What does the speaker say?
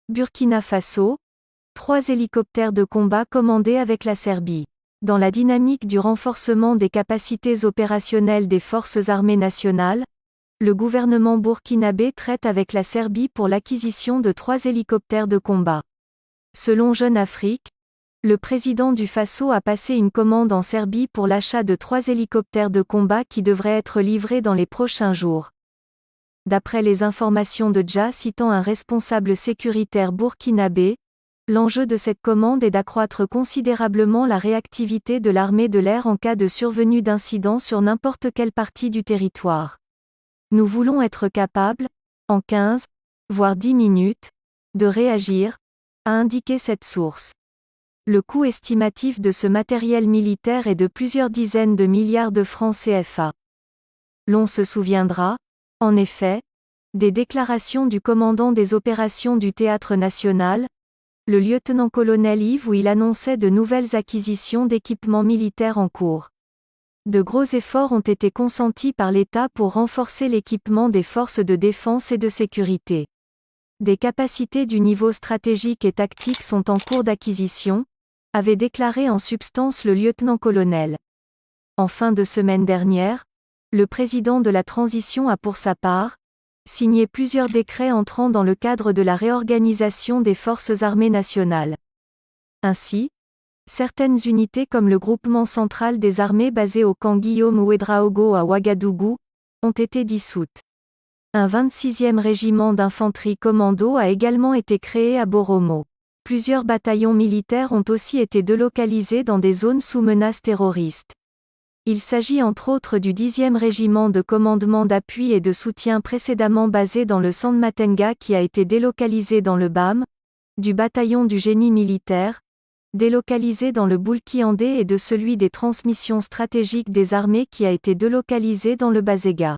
Burkina Faso, 3 hélicoptères de combat commandés avec la Serbie. Dans la dynamique du renforcement des capacités opérationnelles des forces armées nationales, le gouvernement burkinabé traite avec la Serbie pour l'acquisition de 3 hélicoptères de combat. Selon Jeune Afrique, le président du Faso a passé une commande en Serbie pour l'achat de 3 hélicoptères de combat qui devraient être livrés dans les prochains jours. D'après les informations de Dja citant un responsable sécuritaire burkinabé, l'enjeu de cette commande est d'accroître considérablement la réactivité de l'armée de l'air en cas de survenue d'incidents sur n'importe quelle partie du territoire. Nous voulons être capables, en 15, voire 10 minutes, de réagir, a indiqué cette source. Le coût estimatif de ce matériel militaire est de plusieurs dizaines de milliards de francs CFA. L'on se souviendra, en effet, des déclarations du commandant des opérations du Théâtre national, le lieutenant-colonel Yves, où il annonçait de nouvelles acquisitions d'équipements militaires en cours. De gros efforts ont été consentis par l'État pour renforcer l'équipement des forces de défense et de sécurité. Des capacités du niveau stratégique et tactique sont en cours d'acquisition, avait déclaré en substance le lieutenant-colonel. En fin de semaine dernière, le président de la transition a pour sa part signé plusieurs décrets entrant dans le cadre de la réorganisation des forces armées nationales. Ainsi, certaines unités comme le groupement central des armées basé au camp Guillaume Ouedraogo à Ouagadougou ont été dissoutes. Un 26e régiment d'infanterie commando a également été créé à Boromo. Plusieurs bataillons militaires ont aussi été délocalisés dans des zones sous menace terroriste. Il s'agit entre autres du 10e régiment de commandement d'appui et de soutien précédemment basé dans le Sandmatenga qui a été délocalisé dans le BAM, du bataillon du génie militaire, délocalisé dans le Boulki-Andé et de celui des transmissions stratégiques des armées qui a été délocalisé dans le Bazega.